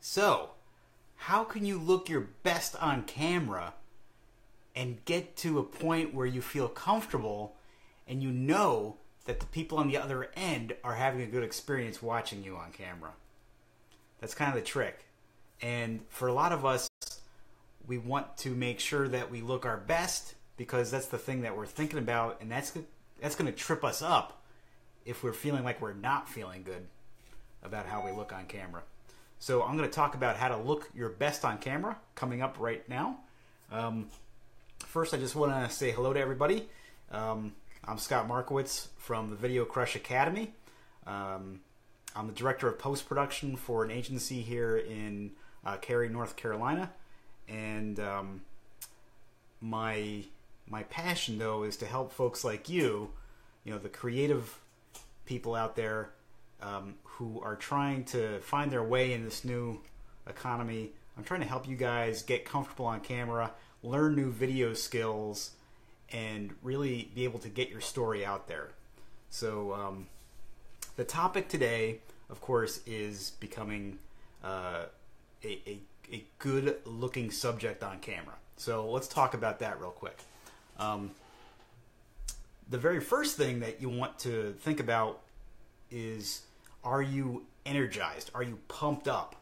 So, how can you look your best on camera and get to a point where you feel comfortable and you know that the people on the other end are having a good experience watching you on camera? That's kind of the trick. And for a lot of us, we want to make sure that we look our best because that's the thing that we're thinking about, and that's going to trip us up if we're feeling like we're not feeling good about how we look on camera. So I'm going to talk about how to look your best on camera coming up right now. First, I just want to say hello to everybody. I'm Scott Markowitz from the Video Crush Academy. I'm the director of post-production for an agency here in Cary, North Carolina. And my passion, though, is to help folks like you, the creative people out there who are trying to find their way in this new economy. I'm trying to help you guys get comfortable on camera, learn new video skills, and really be able to get your story out there. So the topic today, of course, is becoming a good looking subject on camera. So let's talk about that real quick. The very first thing that you want to think about is, are you energized? Are you pumped up?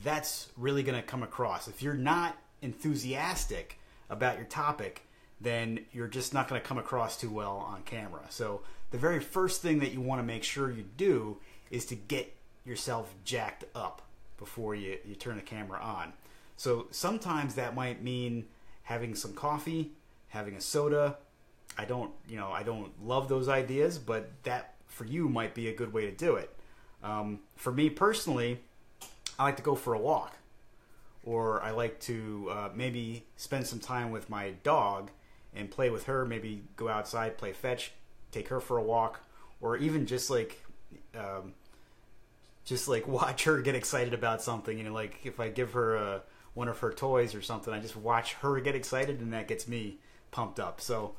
That's really going to come across. If you're not enthusiastic about your topic, then you're just not going to come across too well on camera. So the very first thing that you want to make sure you do is to get yourself jacked up before you turn the camera on. So sometimes that might mean having some coffee, having a soda. I don't love those ideas, but that for you might be a good way to do it. For me personally, I like to go for a walk, or I like to maybe spend some time with my dog and play with her, maybe go outside, play fetch, take her for a walk, or even just like watch her get excited about something. Like if I give her one of her toys or something, I just watch her get excited, and that gets me pumped up. So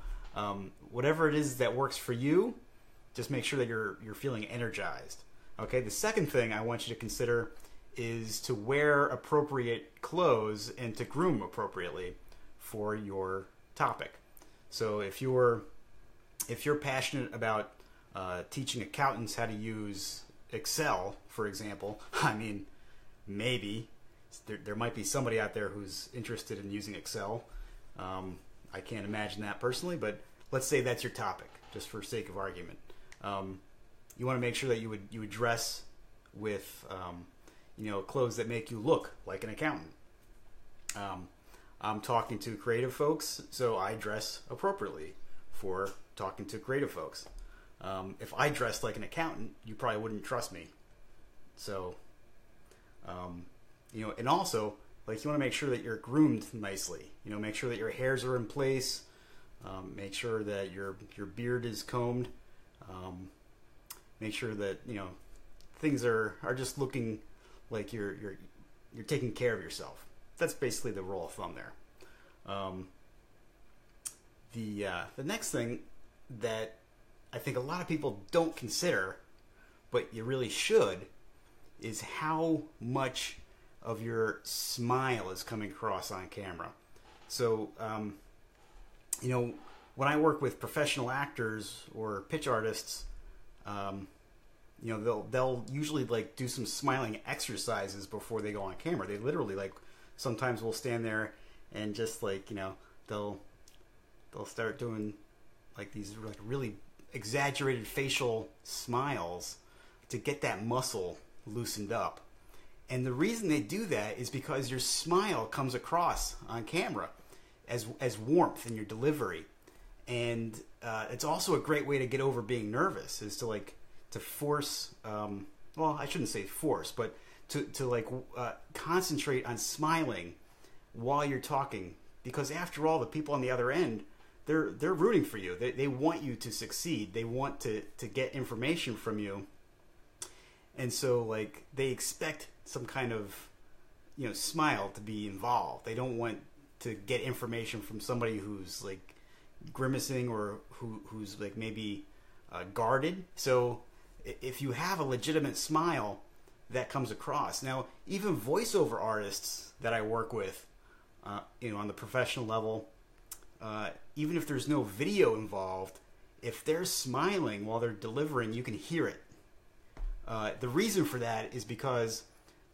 whatever it is that works for you, just make sure that you're feeling energized. Okay, the second thing I want you to consider is to wear appropriate clothes and to groom appropriately for your topic. So if you're passionate about teaching accountants how to use Excel, for example, I mean, maybe there might be somebody out there who's interested in using Excel. I can't imagine that personally, but let's say that's your topic, just for sake of argument. You want to make sure that you would dress with clothes that make you look like an accountant. I'm talking to creative folks, so I dress appropriately for talking to creative folks. If I dressed like an accountant, you probably wouldn't trust me. So, and also, like, you want to make sure that you're groomed nicely. Make sure that your hairs are in place. Make sure that your beard is combed. Make sure that things are just looking like you're taking care of yourself. That's basically the rule of thumb there. The next thing that I think a lot of people don't consider, but you really should, is how much of your smile is coming across on camera. So, when I work with professional actors or pitch artists, they'll usually like do some smiling exercises before they go on camera. They literally sometimes will stand there and just they'll start doing like these really exaggerated facial smiles to get that muscle loosened up. And the reason they do that is because your smile comes across on camera as warmth in your delivery. And it's also a great way to get over being nervous, is to force, well, I shouldn't say force, but to concentrate on smiling while you're talking. Because after all, the people on the other end, they're rooting for you. They want you to succeed. They want to get information from you. And so they expect some kind of smile to be involved. They don't want to get information from somebody who's grimacing or who's maybe guarded. So if you have a legitimate smile, that comes across. Now, even voiceover artists that I work with, you know, on the professional level, even if there's no video involved, if they're smiling while they're delivering, you can hear it. The reason for that is because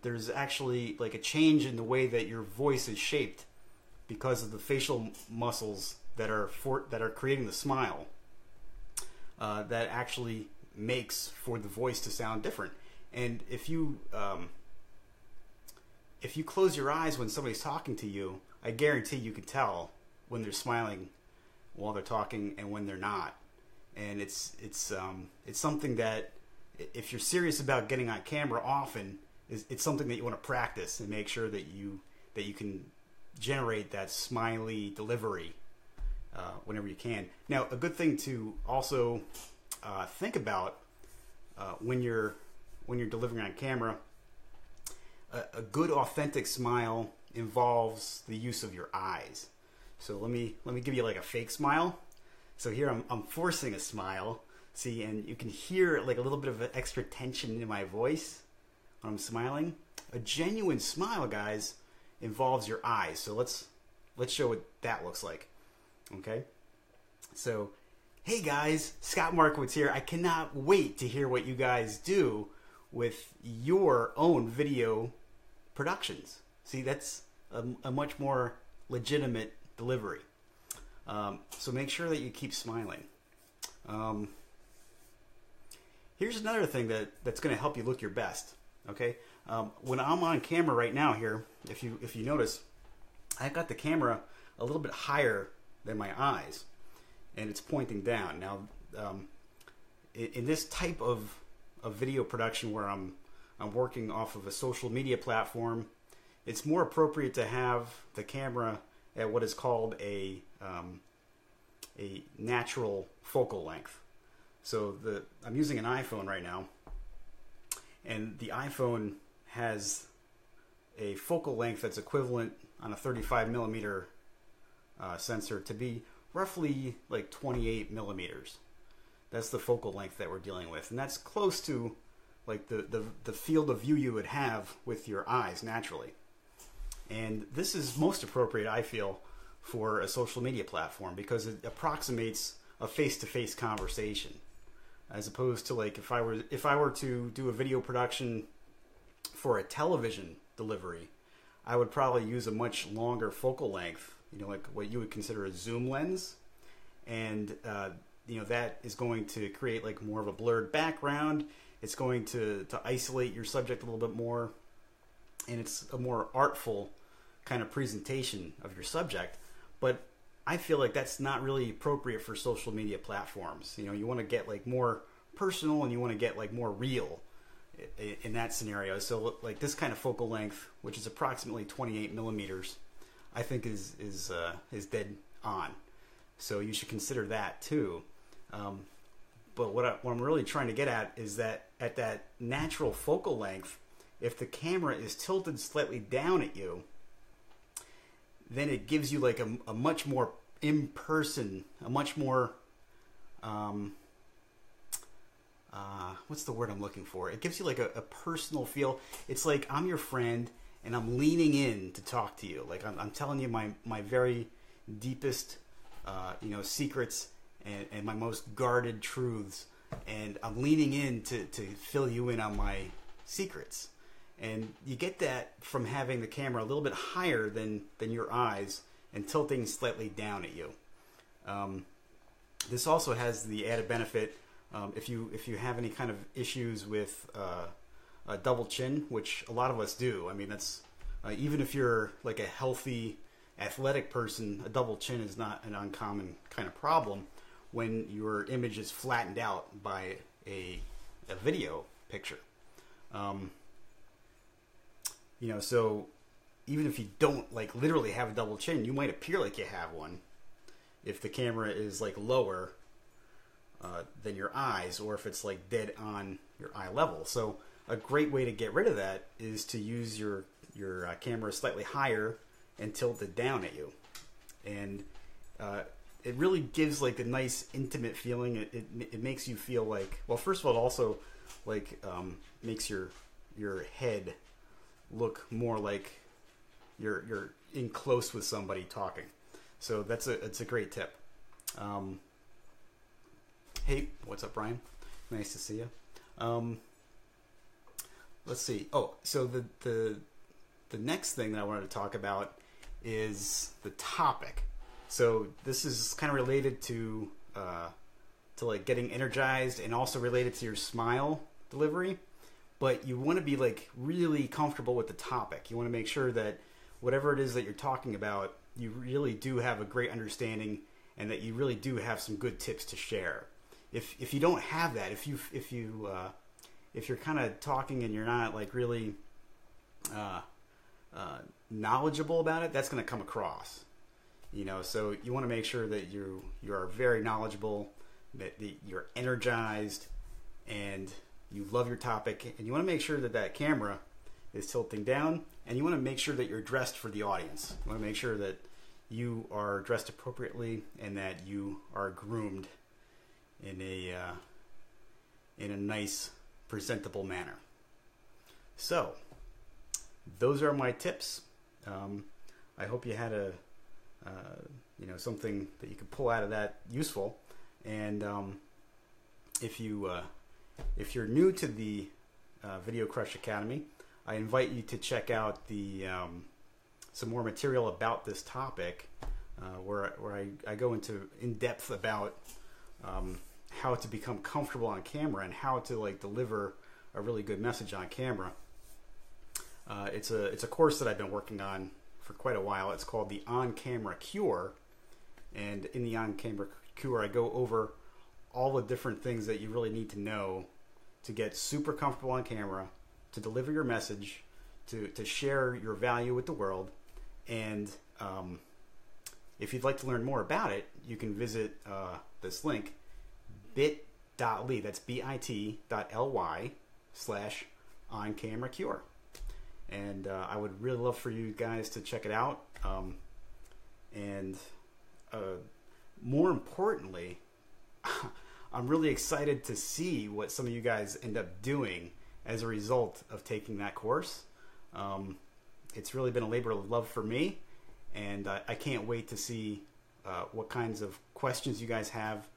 there's actually like a change in the way that your voice is shaped because of the facial muscles that are creating the smile. That actually makes for the voice to sound different. And if you close your eyes when somebody's talking to you, I guarantee you can tell when they're smiling while they're talking and when they're not. And it's something that, if you're serious about getting on camera often, it's something that you want to practice and make sure that you can generate that smiley delivery whenever you can. Now, a good thing to also think about when you're delivering on camera, a good authentic smile involves the use of your eyes. So let me give you like a fake smile. So here I'm forcing a smile. See, and you can hear like a little bit of an extra tension in my voice when I'm smiling. A genuine smile, guys, involves your eyes. So let's show what that looks like. Okay? So, hey guys, Scott Markowitz here. I cannot wait to hear what you guys do with your own video productions. See, that's a much more legitimate delivery. So make sure that you keep smiling. Here's another thing that's going to help you look your best. Okay, when I'm on camera right now here, if you notice, I've got the camera a little bit higher than my eyes, and it's pointing down. Now, in this type of video production where I'm working off of a social media platform, it's more appropriate to have the camera at what is called a natural focal length. So I'm using an iPhone right now, and the iPhone has a focal length that's equivalent on a 35 millimeter sensor to be roughly like 28 millimeters. That's the focal length that we're dealing with, and that's close to like the field of view you would have with your eyes naturally. And this is most appropriate, I feel, for a social media platform because it approximates a face-to-face conversation, as opposed to like if I were to do a video production for a television delivery, I would probably use a much longer focal length, you know, like what you would consider a zoom lens, and you know, that is going to create like more of a blurred background. It's going to isolate your subject a little bit more, and it's a more artful kind of presentation of your subject. But I feel like that's not really appropriate for social media platforms. You know, you want to get like more personal, and you want to get like more real in that scenario. So like this kind of focal length, which is approximately 28 millimeters, I think is dead on. So you should consider that too. But what I'm really trying to get at is that at that natural focal length, if the camera is tilted slightly down at you, then it gives you like a much more in-person, a much more, what's the word I'm looking for? It gives you like a personal feel. It's like I'm your friend and I'm leaning in to talk to you. Like I'm telling you my very deepest, you know, secrets and my most guarded truths. And I'm leaning in to fill you in on my secrets. And you get that from having the camera a little bit higher than your eyes and tilting slightly down at you. This also has the added benefit, if you have any kind of issues with a double chin, which a lot of us do. I mean, that's even if you're like a healthy, athletic person, a double chin is not an uncommon kind of problem when your image is flattened out by a video picture. You know, so even if you don't like literally have a double chin, you might appear like you have one if the camera is like lower than your eyes, or if it's like dead on your eye level. So a great way to get rid of that is to use your camera slightly higher and tilt it down at you. And it really gives like a nice intimate feeling. It makes you feel like, well, first of all, it also like makes your your head look more like you're in close with somebody talking. So it's a great tip. Hey, what's up, Brian? Nice to see you. Let's see. Oh, so the next thing that I wanted to talk about is the topic. So this is kind of related to like getting energized, and also related to your smile delivery. But you want to be like really comfortable with the topic. You want to make sure that whatever it is that you're talking about, you really do have a great understanding, and that you really do have some good tips to share. If you don't have that, if you're kind of talking and you're not like really knowledgeable about it, that's going to come across. So you want to make sure that you are very knowledgeable, that you're energized, and you love your topic, and you want to make sure that that camera is tilting down, and you want to make sure that you're dressed for the audience. You want to make sure that you are dressed appropriately, and that you are groomed in a nice, presentable manner. So those are my tips. I hope you had something that you could pull out of that useful. And if you're new to the Video Crush Academy, I invite you to check out some more material about this topic, where I go into in depth about how to become comfortable on camera, and how to like deliver a really good message on camera. It's a course that I've been working on for quite a while. It's called the On-Camera Cure, and in the On-Camera Cure, I go over all the different things that you really need to know to get super comfortable on camera, to deliver your message, to share your value with the world. And if you'd like to learn more about it, you can visit this link, bit.ly, that's bit.ly/OnCameraCure. And I would really love for you guys to check it out. And more importantly, I'm really excited to see what some of you guys end up doing as a result of taking that course. It's really been a labor of love for me, and I can't wait to see what kinds of questions you guys have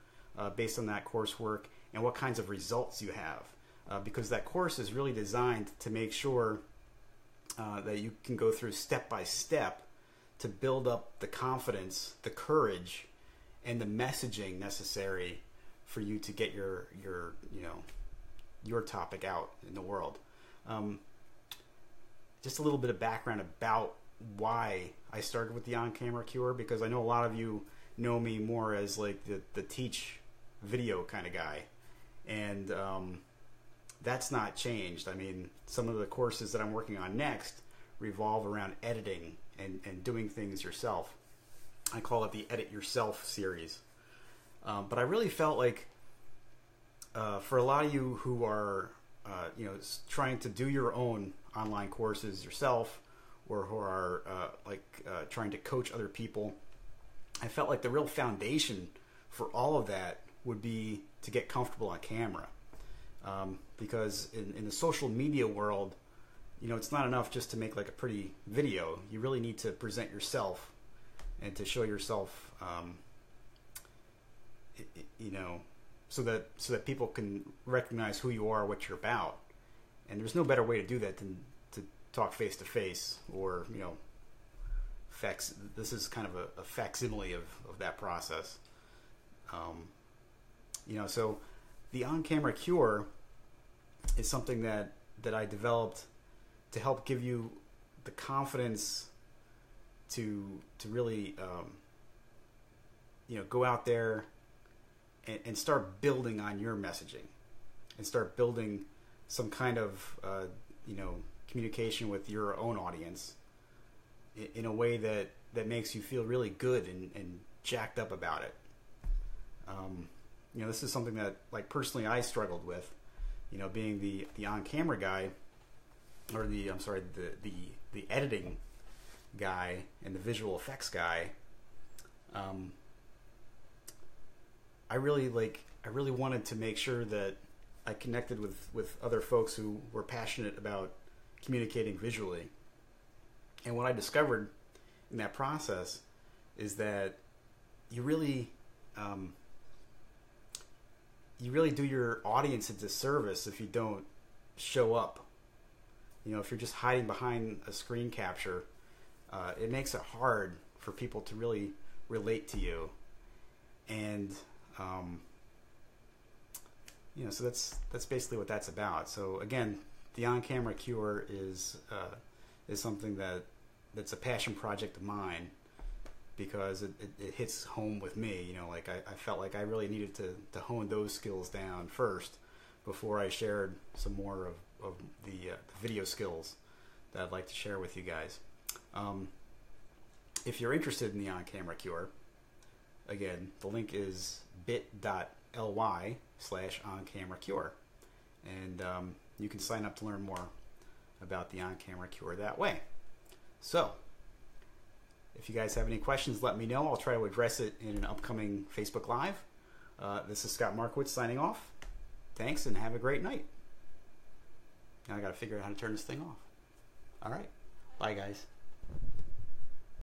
based on that coursework, and what kinds of results you have, because that course is really designed to make sure that you can go through step by step to build up the confidence, the courage, and the messaging necessary for you to get your topic out in the world. Just a little bit of background about why I started with the On-Camera Cure, because I know a lot of you know me more as like the teach video kind of guy, and that's not changed. I mean, some of the courses that I'm working on next revolve around editing and doing things yourself. I call it the Edit Yourself series. But I really felt like for a lot of you who are trying to do your own online courses yourself, or who are trying to coach other people, I felt like the real foundation for all of that would be to get comfortable on camera. Because in the social media world, it's not enough just to make like a pretty video. You really need to present yourself, and to show yourself, so that people can recognize who you are, what you're about. And there's no better way to do that than to talk face to face, or this is kind of a facsimile of that process. So the On-Camera Cure is something that I developed to help give you the confidence to really go out there and start building on your messaging, and start building some kind of communication with your own audience in a way that makes you feel really good and jacked up about it. This is something that, like, personally I struggled with, being the on-camera guy, or the editing guy and the visual effects guy. I really wanted to make sure that I connected with other folks who were passionate about communicating visually. And what I discovered in that process is that you really do your audience a disservice if you don't show up. You know, if you're just hiding behind a screen capture, it makes it hard for people to really relate to you. And you know, so that's basically what that's about. So again, the on-camera cure is something that's a passion project of mine, because it hits home with me. You know, like I felt like I really needed to hone those skills down first before I shared some more of the video skills that I'd like to share with you guys. If you're interested in the on-camera cure, again, the link is bit.ly/on-camera-cure, and you can sign up to learn more about the on-camera cure that way. So, if you guys have any questions, let me know. I'll try to address it in an upcoming Facebook Live. This is Scott Markowitz signing off. Thanks, and have a great night. Now I got to figure out how to turn this thing off. All right. Bye, guys.